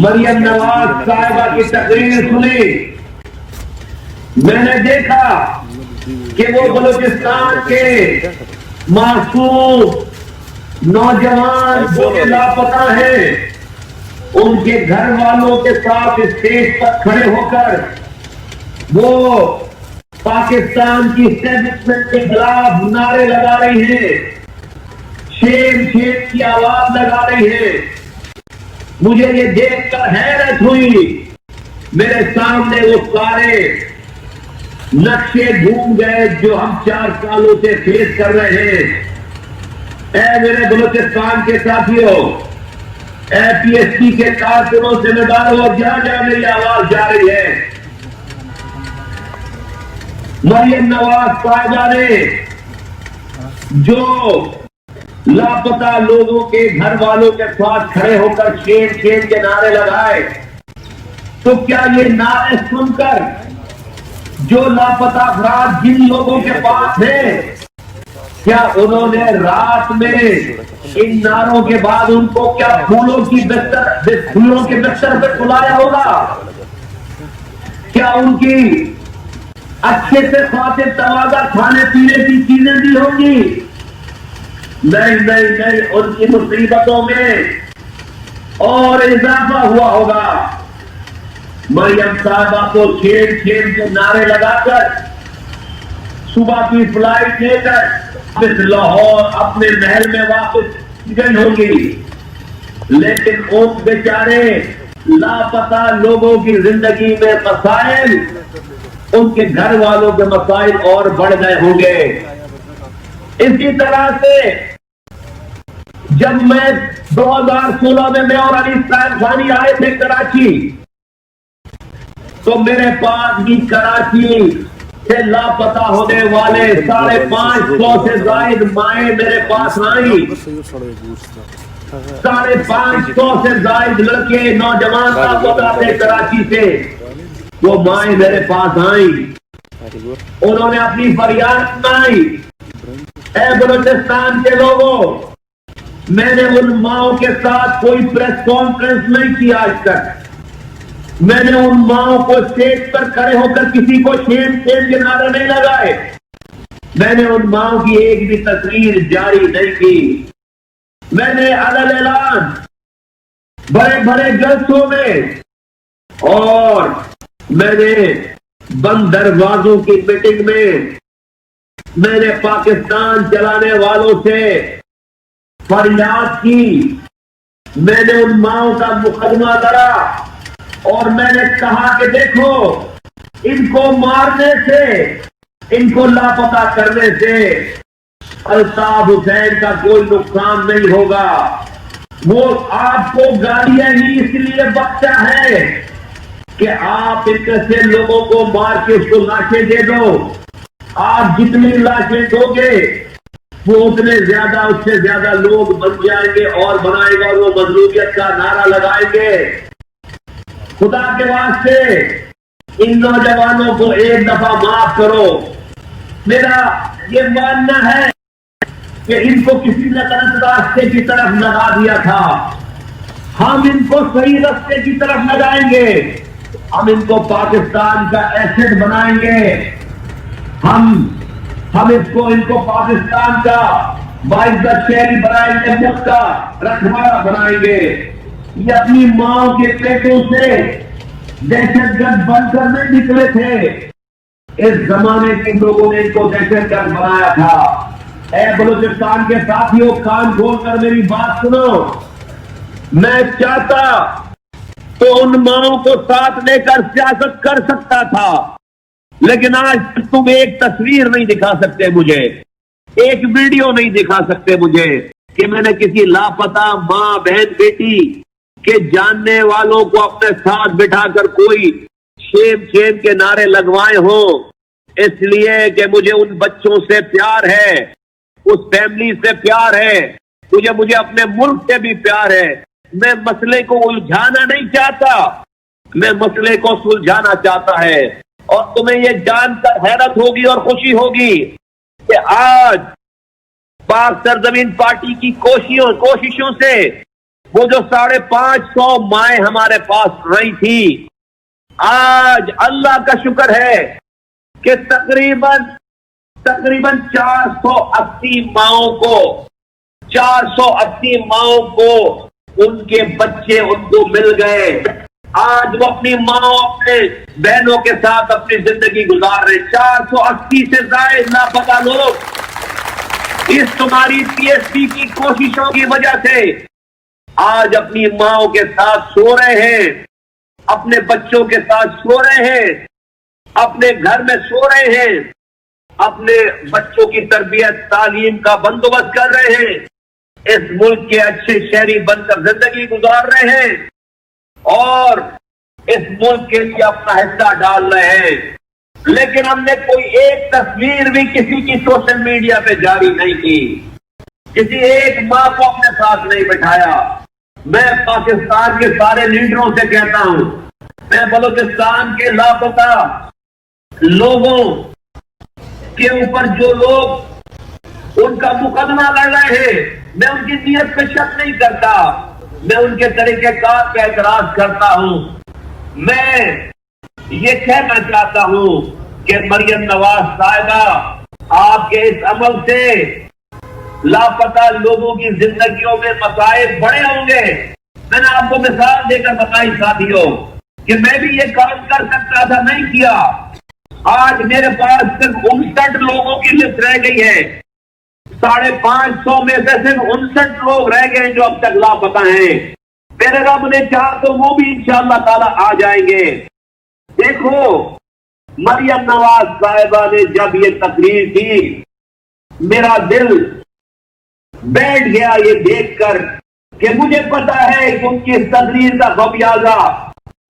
مریم نواز صاحبہ کی تقریر سنی، میں نے دیکھا کہ وہ بلوچستان کے معصوم نوجوان جو لاپتہ ہیں ان کے گھر والوں کے ساتھ اسٹیج پر کھڑے ہو کر وہ پاکستان کی اسٹیبلشمنٹ کے خلاف نعرے لگا رہی ہیں، شیر شیر کی آواز لگا رہی ہیں۔ مجھے یہ دیکھ کر حیرت ہوئی، میرے سامنے وہ سارے نقشے گھوم گئے جو ہم 4 سالوں سے فیس کر رہے ہیں۔ اے میرے بلوچستان کے ساتھیوں، اے پی ایس سی کے کارکنوں سے میں ڈالوں، جہاں جہاں میری آواز جا رہی ہے، مریم نواز صاحبہ نے جو لاپتہ لوگوں کے گھر والوں کے ساتھ کھڑے ہو کر شیر شیر کے نعرے لگائے، تو کیا یہ نعرے سن کر جو لاپتہ افراد جن لوگوں کے پاس ہیں، کیا انہوں نے رات میں ان نعروں کے بعد ان کو کیا پھولوں کے بستر پہ سلایا ہوگا؟ کیا ان کی اچھے سے خاطر تواضع کھانے پینے کی چیزیں دی ہوں گی؟ نہیں، ان کی مصیبتوں میں اور اضافہ ہوا ہوگا۔ مریم صاحبہ کو چھیڑ کے نعرے لگا کر صبح کی فلائٹ لے کر لاہور اپنے محل میں واپس گئی ہوگی، لیکن ان بیچارے لاپتہ لوگوں کی زندگی میں مسائل، ان کے گھر والوں کے مسائل اور بڑھ گئے ہوں گے۔ اسی طرح سے جب میں 2016 میں اور علی صاحب خانی آئے تھے کراچی، تو میرے پاس بھی کراچی سے لاپتہ ہونے والے 550 سے زائد مائیں میرے پاس آئیں، 550 سے زائد لڑکے نوجوان لاپتہ تھے کراچی سے، وہ مائیں میرے پاس آئیں، انہوں نے اپنی فریاد سنائی۔ اے بلوچستان کے لوگوں، میں نے ان ماؤں کے ساتھ کوئی پریس کانفرنس نہیں کی آج تک، میں نے ان ماؤں کو اسٹیج پر کھڑے ہو کر کسی کو شیم کے نعرے نہیں لگائے، میں نے ان ماؤں کی ایک بھی تصویر جاری نہیں کی، میں نے علل اعلان بڑے جلسوں میں اور میں نے بند دروازوں کی میٹنگ میں نے پاکستان چلانے والوں سے فریاد کی، میں نے ان ماؤں کا مقدمہ لڑا اور میں نے کہا کہ دیکھو، ان کو مارنے سے، ان کو لاپتہ کرنے سے الطاف حسین کا کوئی نقصان نہیں ہوگا، وہ آپ کو گالیاں ہی اس لیے بخشا ہے کہ آپ ان سے لوگوں کو مار کے اس کو لاشیں دے دو، آپ جتنی لاشیں دو گے وہ اتنے زیادہ، اس سے زیادہ لوگ بن جائیں گے اور بنائے گا، وہ مظلومیت کا نعرہ لگائیں گے۔ خدا کے واسطے ان نوجوانوں کو ایک دفعہ معاف کرو۔ میرا یہ ماننا ہے کہ ان کو کسی نے غلط راستے کی طرف لگا دیا تھا، ہم ان کو صحیح راستے کی طرف لگائیں گے، ہم ان کو پاکستان کا ایسٹ بنائیں گے، ہم ان کو پاکستان کا باعزت شہری بنائیں گے، ملک کا رکھوالا بنائیں گے۔ یہ اپنی ماں کے پیٹوں سے دہشت گرد بن کر نہیں نکلے تھے، اس زمانے کے لوگوں نے ان کو دہشت گرد بنایا تھا۔ اے بلوچستان کے ساتھیوں، کان کھول کر میری بات سنو، میں چاہتا تو ان ماؤں کو ساتھ لے کر سیاست کر سکتا تھا، لیکن آج تم ایک تصویر نہیں دکھا سکتے مجھے، ایک ویڈیو نہیں دکھا سکتے مجھے کہ میں نے کسی لاپتہ ماں، بہن، بیٹی کے جاننے والوں کو اپنے ساتھ بٹھا کر کوئی شیم کے نعرے لگوائے ہوں، اس لیے کہ مجھے ان بچوں سے پیار ہے، اس فیملی سے پیار ہے، مجھے اپنے ملک سے بھی پیار ہے۔ میں مسئلے کو الجھانا نہیں چاہتا، میں مسئلے کو سلجھانا چاہتا ہے۔ اور تمہیں یہ جان کر حیرت ہوگی اور خوشی ہوگی کہ آج پاک سرزمین پارٹی کی کوششوں سے وہ جو 550 مائیں ہمارے پاس آئی تھی، آج اللہ کا شکر ہے کہ تقریباً 480 ماؤں کو ان کے بچے ان کو مل گئے۔ آج وہ اپنی ماں اپنے بہنوں کے ساتھ اپنی زندگی گزار رہے۔ 480 سے زائد لاپتہ لوگ اس تمہاری PSP کی کوششوں کی وجہ سے آج اپنی ماں کے ساتھ سو رہے ہیں، اپنے بچوں کے ساتھ سو رہے ہیں، اپنے گھر میں سو رہے ہیں، اپنے بچوں کی تربیت تعلیم کا بندوبست کر رہے ہیں، اس ملک کے اچھے شہری بن کر زندگی گزار رہے ہیں اور اس ملک کے لیے اپنا حصہ ڈال رہے ہیں۔ لیکن ہم نے کوئی ایک تصویر بھی کسی کی سوشل میڈیا پہ جاری نہیں کی، کسی ایک ماں کو اپنے ساتھ نہیں بٹھایا۔ میں پاکستان کے سارے لیڈروں سے کہتا ہوں، میں بلوچستان کے لاپتہ لوگوں کے اوپر جو لوگ ان کا مقدمہ لڑ رہے ہیں، میں ان کی نیت پہ شک نہیں کرتا، میں ان کے طریقہ کار پہ اعتراض کرتا ہوں۔ میں یہ کہنا چاہتا ہوں کہ مریم نواز صاحبہ، آپ کے اس عمل سے لاپتہ لوگوں کی زندگیوں میں مسائل بڑے ہوں گے۔ میں نے آپ کو مثال دے کر بتائی ساتھیوں کہ میں بھی یہ کام کر سکتا تھا، نہیں کیا۔ آج میرے پاس صرف 59 لوگوں کی لسٹ رہ گئی ہے، 550 میں سے صرف 59 لوگ رہ گئے جو اب تک لاپتہ ہیں۔ میرے رب نے چاہا تو وہ بھی انشاءاللہ تعالی آ جائیں گے۔ دیکھو، مریم نواز صاحبہ نے جب یہ تقریر کی، میرا دل بیٹھ گیا یہ دیکھ کر کہ مجھے پتا ہے کہ ان کی اس تقریر کا خمیازہ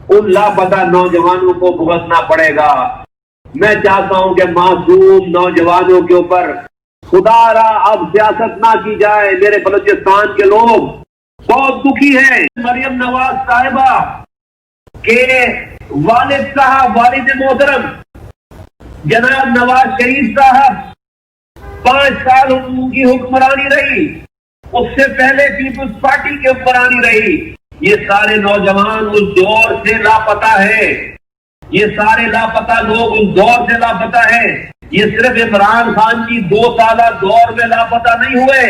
ان لاپتہ نوجوانوں کو بھگتنا پڑے گا۔ میں چاہتا ہوں کہ معصوم نوجوانوں کے اوپر خدا را اب سیاست نہ کی جائے۔ میرے بلوچستان کے لوگ بہت دکھی ہیں۔ مریم نواز صاحبہ کے والد صاحب، والد محترم جناب نواز شریف صاحب 5 سال ان کی حکمرانی رہی، اس سے پہلے پیپلز پارٹی کی حکمرانی رہی۔ یہ سارے نوجوان اس دور سے لاپتہ ہیں، یہ سارے لاپتہ لوگ اس دور سے لاپتہ ہیں۔ یہ صرف عمران خان کی 2 سالہ دور میں لاپتہ نہیں ہوئے،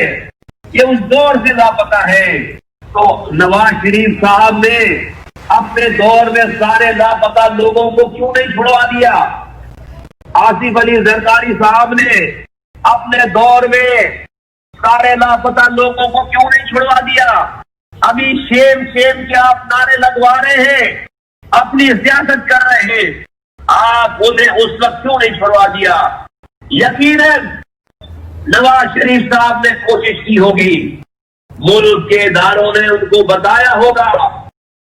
یہ اس دور سے لاپتہ ہیں۔ تو نواز شریف صاحب نے اپنے دور میں سارے لاپتہ لوگوں کو کیوں نہیں چھڑوا دیا؟ آصف علی زرداری صاحب نے اپنے دور میں سارے لاپتہ لوگوں کو کیوں نہیں چھڑوا دیا؟ ابھی شیم کے آپ نعرے لگوا رہے ہیں، اپنی سیاست کر رہے ہیں، آپ انہیں اس وقت کیوں نہیں چھڑوا دیا؟ یقیناً نواز شریف صاحب نے کوشش کی ہوگی، ملک کے اداروں نے ان کو بتایا ہوگا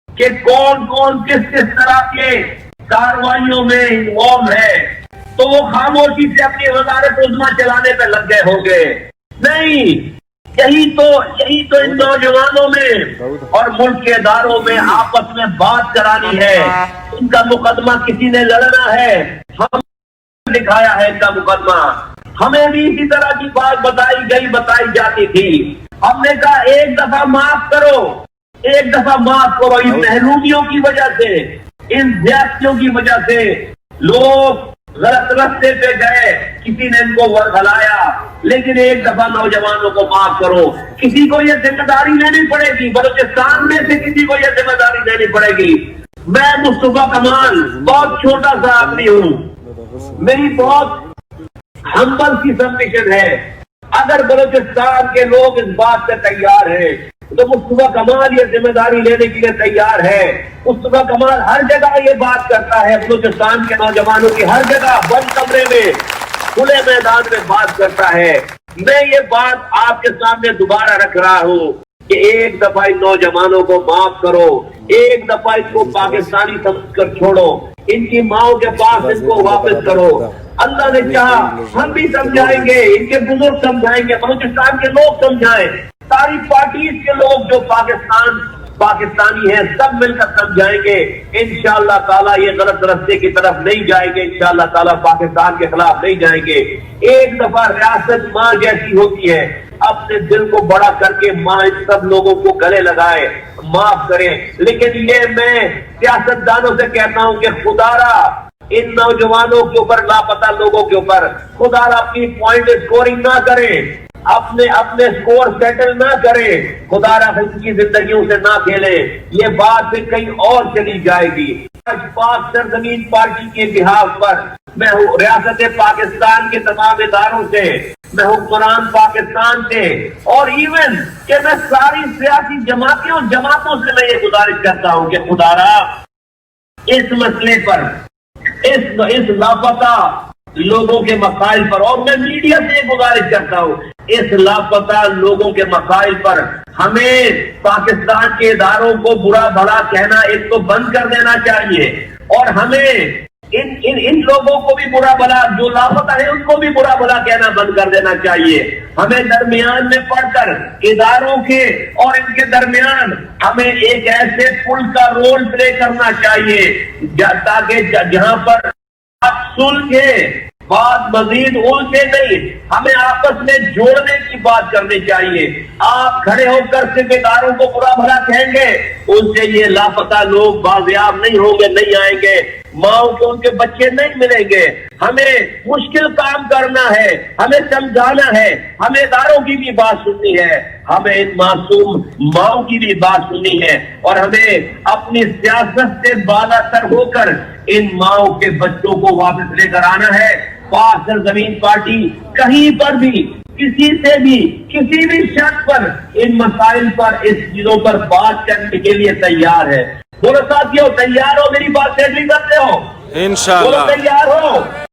کہ کون کس طرح کے کاروائیوں میں انوالو ہے، تو وہ خاموشی سے اپنی وزارت عظمیٰ چلانے پہ لگ گئے ہوں گے۔ نہیں، یہی تو ان نوجوانوں میں اور ملک کے اداروں میں آپس میں بات کرانی ہے، ان کا مقدمہ کسی نے لڑنا ہے، ہم دکھایا ہے ان کا مقدمہ۔ ہمیں بھی اسی طرح کی بات بتائی جاتی تھی، ہم نے کہا ایک دفعہ معاف کرو، ایک دفعہ معاف کرو۔ ان محرومیوں کی وجہ سے، ان زیادتیوں کی وجہ سے لوگ غلط راستے پہ گئے، کسی نے ان کو ورگلایا، لیکن ایک دفعہ نوجوانوں کو معاف کرو۔ کسی کو یہ ذمہ داری لینی پڑے گی، بلوچستان میں سے کسی کو یہ ذمہ داری لینی پڑے گی۔ میں مصطفیٰ کمال بہت چھوٹا سا آدمی ہوں، میری بہت ہمبل سی سبمیشن ہے۔ اگر بلوچستان کے لوگ اس بات سے تیار ہیں تو مصطفیٰ کمال یہ ذمہ داری لینے کے لیے تیار ہے۔ مصطفیٰ کمال ہر جگہ یہ بات کرتا ہے، بلوچستان کے نوجوانوں کی ہر جگہ بند کمرے میں، کھلے میدان میں بات کرتا ہے۔ میں یہ بات آپ کے سامنے دوبارہ رکھ رہا ہوں کہ ایک دفعہ ان نوجوانوں کو معاف کرو، ایک دفعہ ان کو پاکستانی سمجھ کر چھوڑو، ان کی ماؤں کے پاس ان کو واپس کرو۔ اللہ نے چاہا ہم بھی سمجھائیں گے، ان کے بزرگ سمجھائیں گے، بلوچستان کے لوگ سمجھائیں، ساری پارٹیز کے لوگ جو پاکستانی ہیں سب مل کر سمجھائیں گے۔ انشاءاللہ تعالیٰ یہ غلط راستے کی طرف نہیں جائیں گے، انشاءاللہ تعالیٰ پاکستان کے خلاف نہیں جائیں گے۔ ایک دفعہ ریاست ماں جیسی ہوتی ہے، اپنے دل کو بڑا کر کے ماں ان سب لوگوں کو گلے لگائے، معاف کریں۔ لیکن یہ میں سیاست دانوں سے کہتا ہوں کہ خدا را ان نوجوانوں کے اوپر، لاپتہ لوگوں کے اوپر خدا را اپنی پوائنٹ اسکورنگ نہ کریں، اپنے سکور سیٹل نہ کریں، خدا را ان کی زندگیوں سے نہ کھیلیں، یہ بات پھر کہیں اور چلی جائے گی۔ آج پاک سرزمین پارٹی کے بحاف پر میں ریاست پاکستان کے تمام اداروں سے، میں حکمران پاکستان سے، اور ایون کہ میں ساری سیاسی جماعتوں سے میں یہ گزارش کرتا ہوں کہ خدا را اس مسئلے پر، اس لاپتہ لوگوں کے مسائل پر، اور میں میڈیا سے یہ گزارش کرتا ہوں، اس لاپتہ لوگوں کے مسائل پر ہمیں پاکستان کے اداروں کو برا بھلا کہنا ایک تو بند کر دینا چاہیے، اور ہمیں ان لوگوں کو بھی برا بھلا، جو لاپتہ ہے ان کو بھی برا بھلا کہنا بند کر دینا چاہیے۔ ہمیں درمیان میں پڑھ کر اداروں کے اور ان کے درمیان ہمیں ایک ایسے پل کا رول پلے کرنا چاہیے تاکہ جہاں پر آپ سلجھے، بات مزید الجھے نہیں، ہمیں آپس میں جوڑنے کی بات کرنی چاہیے۔ آپ کھڑے ہو کر صرف اداروں کو برا بھلا کہیں گے، ان سے یہ لاپتہ لوگ بازیاب نہیں ہوں گے، نہیں آئیں گے، ماؤں کے ان کے بچے نہیں ملیں گے۔ ہمیں مشکل کام کرنا ہے، ہمیں سمجھانا ہے، ہمیں اداروں کی بھی بات سننی ہے، ہمیں ان معصوم ماؤں کی بھی بات سننی ہے، اور ہمیں اپنی سیاست سے بالا تر ہو کر ان ماؤں کے بچوں کو واپس لے کر آنا ہے۔ پاک سرزمین پارٹی کہیں پر بھی، کسی سے بھی، کسی بھی شخص پر ان مسائل پر، اس چیزوں پر بات کرنے کے لیے تیار ہے۔ بولو ساتھیو، تیار ہو؟ میری بات سیٹل کرتے ہو؟ انشاءاللہ بولو تیار ہو؟